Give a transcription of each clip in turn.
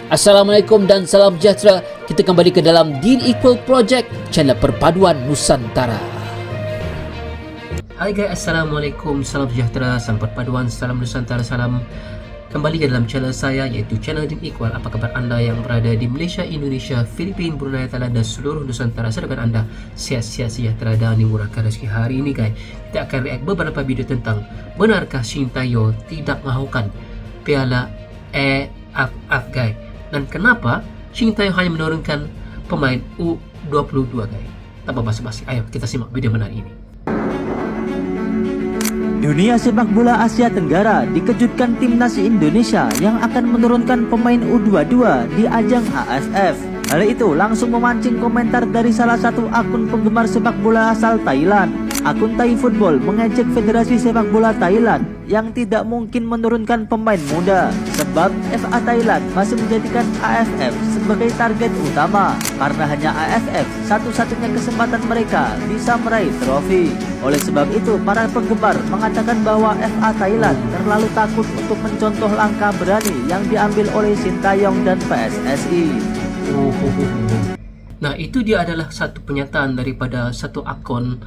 Assalamualaikum dan salam sejahtera. Kita kembali ke dalam Deal Equal Project, channel perpaduan Nusantara. Hai guys, Assalamualaikum, salam sejahtera, salam perpaduan, salam Nusantara, salam. Kembali ke dalam channel saya, iaitu channel Deal Equal. Apa kabar anda yang berada di Malaysia, Indonesia, Filipina, Brunei, Thailand dan seluruh Nusantara? Sedangkan anda sihat-sihat sejahtera dan dimurahkan rezeki. Hari ini guys, kita akan react beberapa video tentang benarkah Shin Tae-yong tidak mahukan piala AFF guys, dan kenapa Shin Tae-yong hanya menurunkan pemain U22 guys. Tanpa basa-basi, ayo kita simak video menarik ini. Dunia sepak bola Asia Tenggara dikejutkan timnas Indonesia yang akan menurunkan pemain U22 di ajang AFF. Hal itu langsung memancing komentar dari salah satu akun penggemar sepak bola asal Thailand. Akun Thai Football mengejek Federasi Sepak Bola Thailand yang tidak mungkin menurunkan pemain muda, sebab FA Thailand masih menjadikan AFF sebagai target utama, karena hanya AFF satu-satunya kesempatan mereka bisa meraih trofi. Oleh sebab itu, para penggemar mengatakan bahwa FA Thailand terlalu takut untuk mencontoh langkah berani yang diambil oleh Shin Tae-yong dan PSSI. Nah, itu dia adalah satu pernyataan daripada satu akun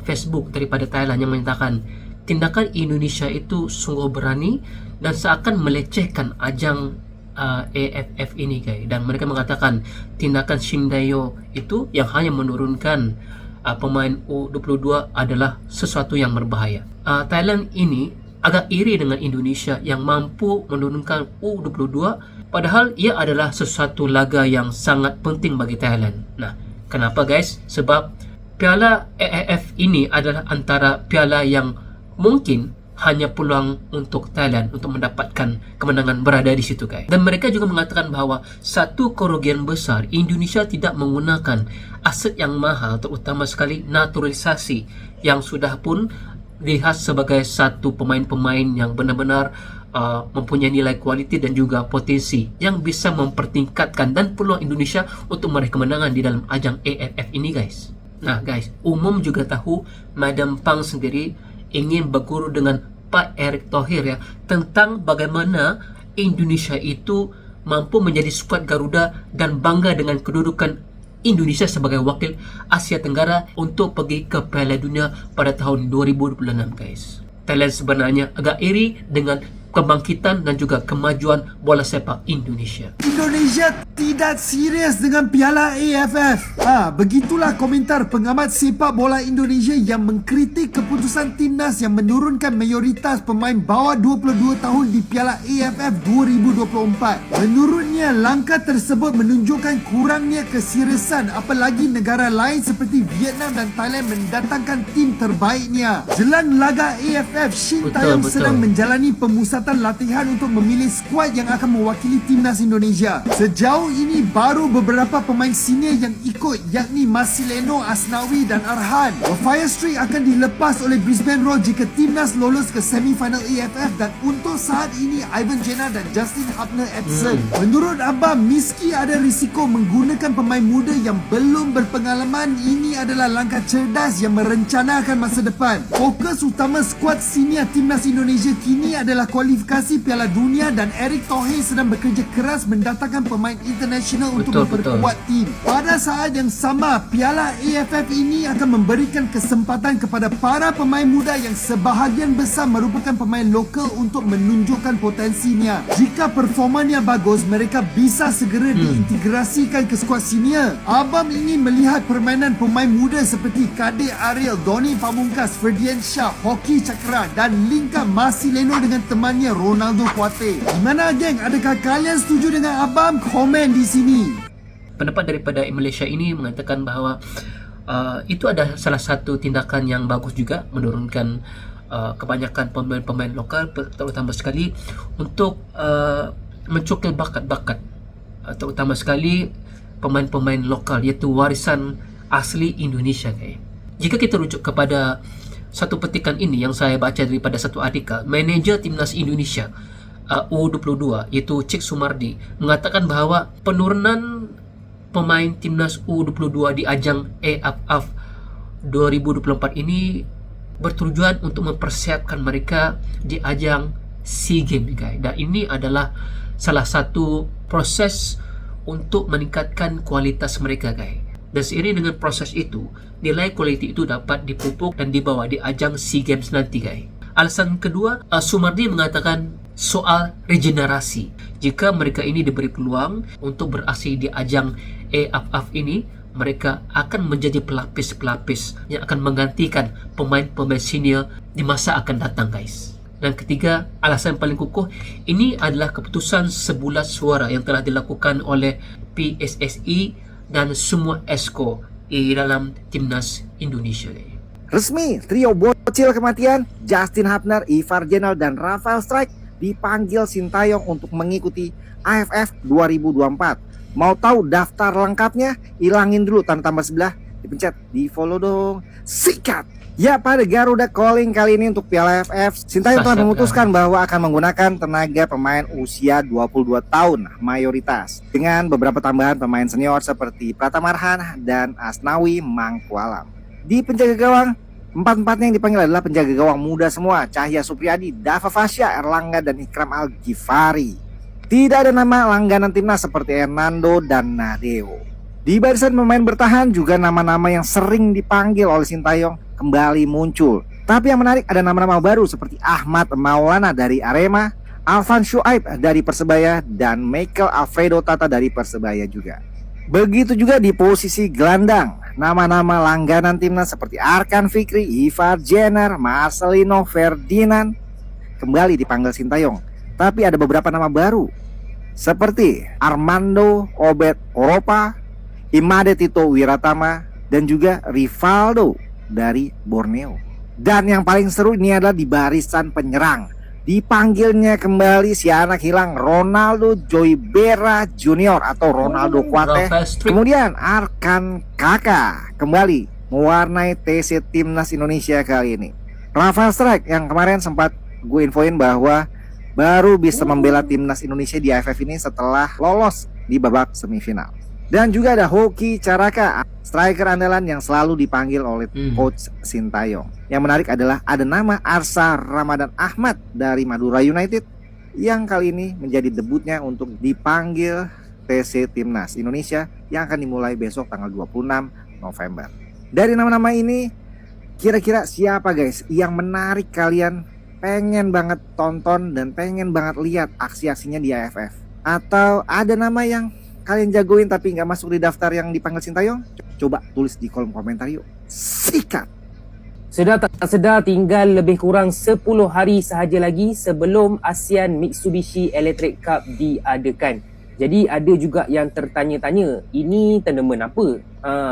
Facebook daripada Thailand yang menyatakan tindakan Indonesia itu sungguh berani dan seakan melecehkan ajang AFF ini guys. Dan mereka mengatakan tindakan Shin Tae-yong itu yang hanya menurunkan pemain U22 adalah sesuatu yang berbahaya. Thailand ini agak iri dengan Indonesia yang mampu menurunkan U22, padahal ia adalah sesuatu laga yang sangat penting bagi Thailand. Nah, kenapa guys? Sebab piala AFF ini adalah antara piala yang mungkin hanya peluang untuk Thailand untuk mendapatkan kemenangan berada di situ guys. Dan mereka juga mengatakan bahawa satu kerugian besar Indonesia tidak menggunakan aset yang mahal, terutama sekali naturalisasi yang sudah pun dilihat sebagai satu pemain-pemain yang benar-benar mempunyai nilai kualiti dan juga potensi yang bisa mempertingkatkan dan peluang Indonesia untuk meraih kemenangan di dalam ajang AFF ini guys. Nah guys, umum juga tahu Madam Pang sendiri ingin berguru dengan Pak Erick Thohir ya, tentang bagaimana Indonesia itu mampu menjadi skuad Garuda dan bangga dengan kedudukan Indonesia sebagai wakil Asia Tenggara untuk pergi ke Piala Dunia pada tahun 2026 guys. Thailand sebenarnya agak iri dengan kebangkitan dan juga kemajuan bola sepak Indonesia. Indonesia tidak serius dengan piala AFF. Begitulah komentar pengamat sepak bola Indonesia yang mengkritik keputusan timnas yang menurunkan mayoritas pemain bawah 22 tahun di piala AFF 2024. Menurutnya, langkah tersebut menunjukkan kurangnya keseriusan, apalagi negara lain seperti Vietnam dan Thailand mendatangkan tim terbaiknya. Jelang laga AFF, Shin Tae-yong sedang menjalani pemusatan latihan untuk memilih skuad yang akan mewakili timnas Indonesia. Sejauh ini baru beberapa pemain senior yang ikut, yakni Marcelino, Asnawi dan Arhan. Fire Streak akan dilepas oleh Brisbane Roar jika timnas lolos ke semifinal AFF, dan untuk saat ini Ivan Jenner dan Justin Hubner absent. Menurut Abang, meski ada risiko menggunakan pemain muda yang belum berpengalaman, ini adalah langkah cerdas yang merencanakan masa depan. Fokus utama skuad senior timnas Indonesia kini adalah kualifikasi Piala Dunia, dan Erick Thohir sedang bekerja keras mendatangkan pemain internasional untuk memperkuat tim. Pada saat yang sama, Piala AFF ini akan memberikan kesempatan kepada para pemain muda yang sebahagian besar merupakan pemain lokal untuk menunjukkan potensinya. Jika performanya bagus, mereka bisa segera diintegrasikan ke skuad senior. Abang ingin melihat permainan pemain muda seperti Kadir Ariel, Donny Pamungkas, Ferdian Shah, Hoki Chakra dan lingkar Marcelino dengan temannya Ronaldo Kuate. Gimana geng? Adakah kalian setuju dengan Abang? Komen di sini. Pendapat daripada Malaysia ini mengatakan bahawa itu ada salah satu tindakan yang bagus juga, menurunkan kebanyakan pemain-pemain lokal, terutama sekali untuk mencokil bakat-bakat, terutama sekali pemain-pemain lokal, iaitu warisan asli Indonesia guys. Jika kita rujuk kepada satu petikan ini yang saya baca daripada satu artikel, manager timnas Indonesia U22 iaitu Cik Sumardi mengatakan bahawa penurunan pemain timnas U22 di ajang AFF 2024 ini bertujuan untuk mempersiapkan mereka di ajang SEA Games guys. Dan ini adalah salah satu proses untuk meningkatkan kualitas mereka, guys. Dan seiring dengan proses itu, nilai kualiti itu dapat dipupuk dan dibawa di ajang SEA Games nanti, guys. Alasan kedua, Sumardi mengatakan soal regenerasi. Jika mereka ini diberi peluang untuk beraksi di ajang AFF ini, mereka akan menjadi pelapis-pelapis yang akan menggantikan pemain-pemain senior di masa akan datang, guys. Dan ketiga, alasan paling kukuh, ini adalah keputusan sebulat suara yang telah dilakukan oleh PSSI dan semua esko di dalam timnas Indonesia. Resmi, trio bocil kematian Justin Hubner, Ivar Jenner, dan Rafael Strijk dipanggil Sintayong untuk mengikuti AFF 2024. Mau tahu daftar lengkapnya? Ilangin dulu tanda tambah sebelah, dipencet, di follow dong. Sikat! Ya, pada Garuda Calling kali ini untuk Piala AFF, Sintayong telah memutuskan bahwa akan menggunakan tenaga pemain usia 22 tahun mayoritas, dengan beberapa tambahan pemain senior seperti Pratama Arhan dan Asnawi Mangkualam. Di penjaga gawang, empat-empatnya yang dipanggil adalah penjaga gawang muda semua: Cahya Supriyadi, Dava Fasya, Erlangga, dan Ikram Al-Ghifari. Tidak ada nama langganan timnas seperti Hernando dan Nadeo. Di barisan pemain bertahan juga nama-nama yang sering dipanggil oleh Sintayong kembali muncul. Tapi yang menarik, ada nama-nama baru seperti Ahmad Maulana dari Arema, Alvan Shuaib dari Persebaya, dan Michael Alfredo Tata dari Persebaya juga. Begitu juga di posisi gelandang, nama-nama langganan timnas seperti Arkan Fikri, Ivar Jenner, Marcelino Ferdinand kembali dipanggil Sintayong. Tapi ada beberapa nama baru seperti Armando Obed Oropa, Imade Tito Wiratama, dan juga Rivaldo dari Borneo. Dan yang paling seru ini adalah di barisan penyerang. Dipanggilnya kembali si anak hilang Ronaldo Joybera Junior atau Ronaldo Kuate. Kemudian Arkan Kakak kembali mewarnai TC Timnas Indonesia kali ini. Rafael Strijk yang kemarin sempat gue infoin bahwa baru bisa membela Timnas Indonesia di AFF ini setelah lolos di babak semifinal. Dan juga ada Hoki Caraka, striker andalan yang selalu dipanggil oleh Coach Sintayong. Yang menarik adalah ada nama Arsa Ramadan Ahmad dari Madura United yang kali ini menjadi debutnya untuk dipanggil TC Timnas Indonesia yang akan dimulai besok tanggal 26 November. Dari nama-nama ini, kira-kira siapa guys yang menarik kalian pengen banget tonton dan pengen banget lihat aksi-aksinya di AFF? Atau ada nama yang kalian jagoin tapi nggak masuk di daftar yang dipanggil Sintayong? Coba tulis di kolom komentar yuk. Sikat! Sedar tak sedar, tinggal lebih kurang 10 hari sahaja lagi sebelum ASEAN Mitsubishi Electric Cup diadakan. Jadi ada juga yang tertanya-tanya, ini tournament apa?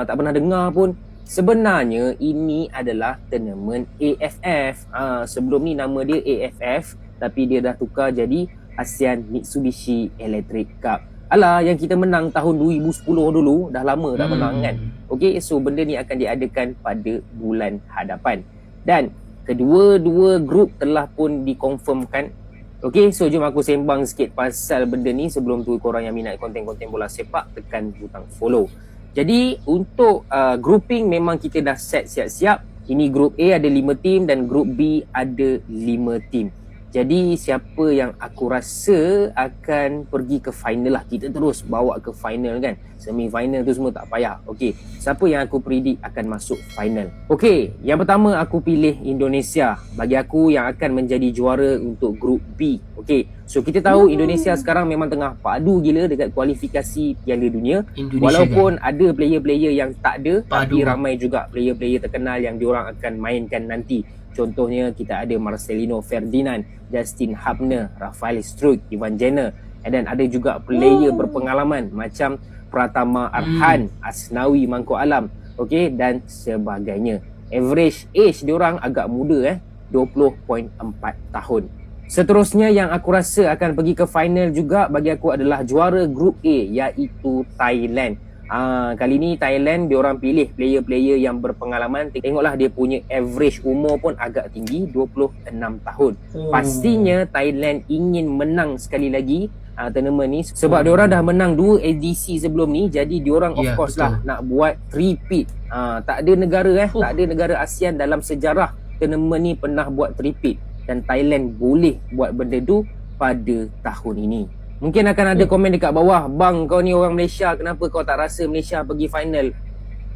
Tak pernah dengar pun. Sebenarnya ini adalah tournament AFF. Sebelum ni nama dia AFF, tapi dia dah tukar jadi ASEAN Mitsubishi Electric Cup. Alah, yang kita menang tahun 2010 dulu, dah lama tak menang kan. Okey, so benda ni akan diadakan pada bulan hadapan. Dan kedua-dua grup telah pun dikonfirmkan. Okey, so jom aku sembang sikit pasal benda ni. Sebelum tu korang yang minat konten-konten bola sepak, tekan butang follow. Jadi untuk grouping memang kita dah set siap-siap. Ini grup A ada 5 tim dan grup B ada 5 tim. Jadi siapa yang aku rasa akan pergi ke final lah. Kita terus bawa ke final kan. Semi final tu semua tak payah. Okey, siapa yang aku predict akan masuk final? Okey, yang pertama aku pilih Indonesia. Bagi aku yang akan menjadi juara untuk grup B. Okey, so kita tahu Indonesia sekarang memang tengah padu gila dekat kualifikasi Piala Dunia. Indonesia walaupun kan ada player-player yang tak ada, tapi ramai juga player-player terkenal yang diorang akan mainkan nanti. Contohnya kita ada Marcelino Ferdinand, Justin Hubner, Rafael Strijk, Ivan Jenner. And then ada juga player berpengalaman macam Pratama Arhan, Asnawi Mangkualam, okey, dan sebagainya. Average age diorang agak muda 20.4 tahun. Seterusnya yang aku rasa akan pergi ke final juga bagi aku adalah juara grup A, iaitu Thailand. Kali ni Thailand diorang pilih player-player yang berpengalaman. Tengoklah dia punya average umur pun agak tinggi, 26 tahun. Pastinya Thailand ingin menang sekali lagi tournament ni sebab diorang dah menang 2 edisi sebelum ni. Jadi diorang of course betul lah nak buat repeat. Tak ada negara tak ada negara ASEAN dalam sejarah tournament ni pernah buat repeat, dan Thailand boleh buat benda tu pada tahun ini. Mungkin akan ada komen dekat bawah, bang kau ni orang Malaysia, kenapa kau tak rasa Malaysia pergi final?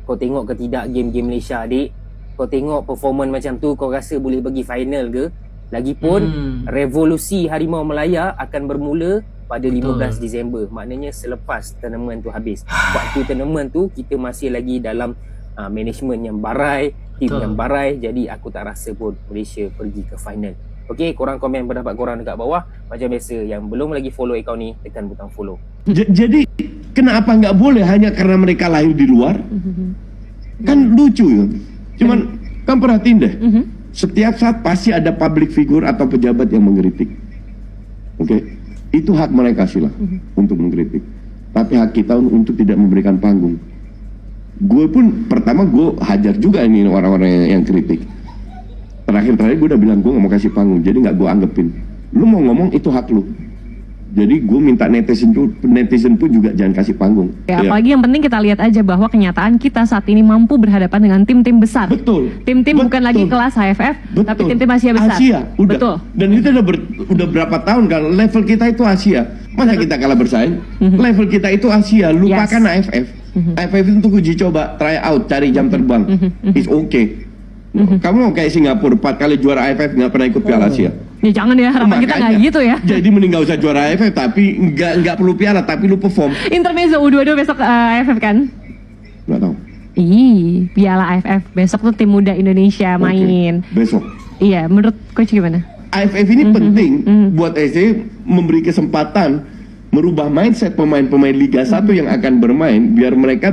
Kau tengok ke tidak game-game Malaysia adik? Kau tengok performance macam tu, kau rasa boleh pergi final ke? Lagipun revolusi Harimau Melaya akan bermula pada 15 Disember. Maknanya selepas tournament tu habis. Waktu tournament tu kita masih lagi dalam management yang barai, tim yang barai. Jadi aku tak rasa pun Malaysia pergi ke final. Okey, korang komen pendapat korang dekat bawah. Macam biasa, yang belum lagi follow akaun ni, tekan butang follow. Jadi kenapa nggak boleh hanya karena mereka lahir di luar? Kan lucu ya. Cuman kan perhatiin deh, setiap saat pasti ada public figure atau pejabat yang mengkritik. Oke, itu hak mereka sila untuk mengkritik. Tapi hak kita untuk tidak memberikan panggung. Gue pun pertama gue hajar juga ini orang-orang yang kritik. Terakhir gue udah bilang gue nggak mau kasih panggung, jadi nggak gue anggapin. Lu mau ngomong itu hak lu. Jadi gue minta netizen pun juga jangan kasih panggung. Ya, apalagi yang penting kita lihat aja bahwa kenyataan kita saat ini mampu berhadapan dengan tim-tim besar. Betul. Tim-tim bukan lagi kelas HFF, tapi tim-tim Asia besar. Asia, udah. Betul. Dan itu udah berapa tahun kan level kita itu Asia. Masa kita kalah bersaing? Level kita itu Asia, lupakan AFF. AFF itu untuk uji coba, try out, cari jam terbang. It's okay. Kamu mau kayak Singapura 4 kali juara AFF nggak pernah ikut Piala Asia. Ya jangan ya, harapan kita nggak gitu ya. Jadi mending nggak usah juara AFF, tapi nggak perlu piala, tapi lu perform. Intermezzo U22 besok AFF kan? Nggak tahu. Ih, Piala AFF besok tuh tim muda Indonesia main. Besok. Iya, menurut coach gimana? AFF ini penting buat SC memberi kesempatan merubah mindset pemain-pemain Liga 1 yang akan bermain, biar mereka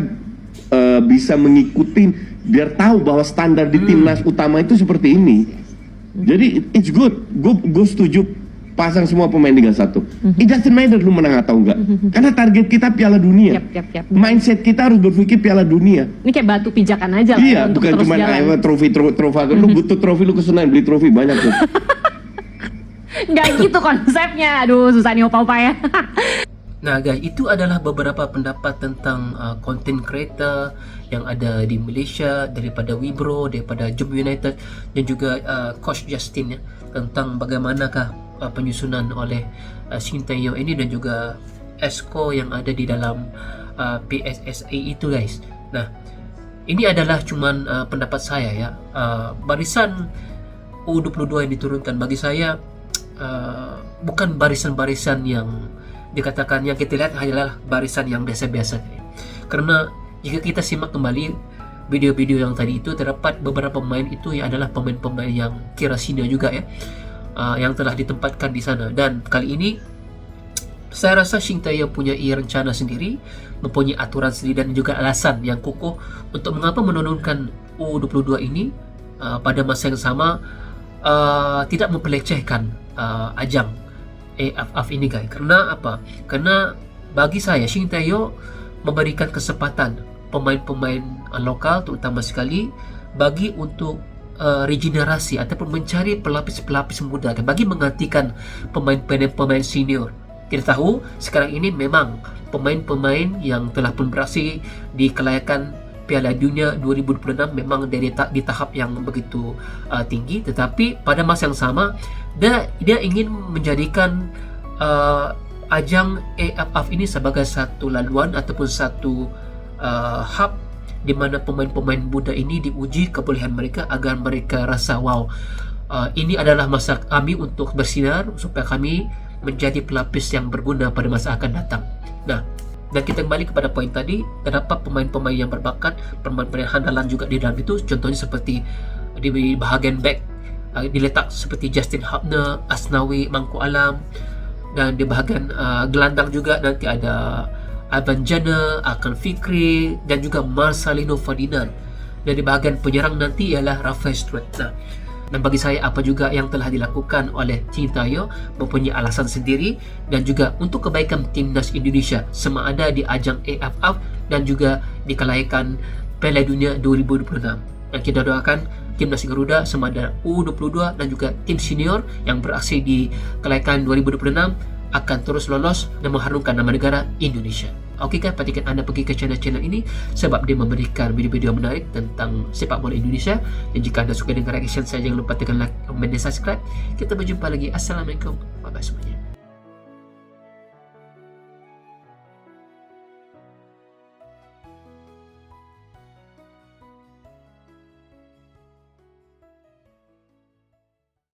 bisa mengikuti, biar tahu bahwa standar di timnas utama itu seperti ini. Jadi it's good. Gue setuju pasang semua pemain Liga 1. It doesn't matter lu menang atau enggak. Karena target kita Piala Dunia. Yap. Mindset kita harus berpikir Piala Dunia. Ini kayak batu pijakan aja lah. Iya, untuk bukan terus cuma jalan. trofi. Lu butuh trofi, lu ke Senayan beli trofi banyak tuh. Nggak gitu konsepnya. Aduh, susah nih opa-opa ya. Nah guys, itu adalah beberapa pendapat tentang content creator yang ada di Malaysia daripada Wibro, daripada Jom United dan juga Coach Justin ya, tentang bagaimanakah penyusunan oleh Shin Tae-yong ini dan juga Esko yang ada di dalam PSSA itu guys. Nah, ini adalah cuman pendapat saya ya. Barisan U22 yang diturunkan bagi saya bukan barisan-barisan yang dikatakan, yang kita lihat hanyalah barisan yang biasa-biasa. Karena jika kita simak kembali video-video yang tadi itu, terdapat beberapa pemain itu yang adalah pemain-pemain yang kira senior juga ya, yang telah ditempatkan di sana. Dan kali ini saya rasa Shin Tae-yong punya rencana sendiri, mempunyai aturan sendiri dan juga alasan yang kukuh untuk mengapa menurunkan U22 ini pada masa yang sama, tidak mempelecehkan ajang AFF ini guys. Karena apa? Karena bagi saya Shin Tae-yong memberikan kesempatan pemain-pemain lokal terutama sekali bagi untuk regenerasi ataupun mencari pelapis-pelapis muda bagi menggantikan pemain-pemain senior. Kita tahu sekarang ini memang pemain-pemain yang telah pun beraksi di kelayakan Piala Dunia 2026 memang di tahap yang begitu tinggi, tetapi pada masa yang sama dia ingin menjadikan ajang AFF ini sebagai satu laluan ataupun satu hub di mana pemain-pemain muda ini diuji kebolehan mereka agar mereka rasa wow, ini adalah masa kami untuk bersinar supaya kami menjadi pelapis yang berguna pada masa akan datang. Nah, dan kita kembali kepada poin tadi, terdapat pemain-pemain yang berbakat, pemain-pemain handalan juga di dalam itu. Contohnya seperti di bahagian back diletak seperti Justin Hubner, Asnawi, Mangku Alam, dan di bahagian gelandang juga nanti ada Ivan Jana, Akan Fikri dan juga Marcelino Ferdinand. Dan di bahagian penyerang nanti ialah Rafael Struett. Nah, dan bagi saya apa juga yang telah dilakukan oleh Shin Tae-yong mempunyai alasan sendiri dan juga untuk kebaikan timnas Indonesia sama ada di ajang AFF dan juga di kelayakan Piala Dunia 2026. Dan kita doakan timnas Garuda sama ada U22 dan juga tim senior yang beraksi di kelayakan 2026 akan terus lolos dan mengharumkan nama negara Indonesia. Oke kan, pastikan anda pergi ke channel-channel ini sebab dia memberikan video-video menarik tentang sepak bola Indonesia. Dan jika anda suka dengan reaction saya, jangan lupa tekan like, comment dan subscribe. Kita berjumpa lagi. Assalamualaikum. Bye-bye semuanya.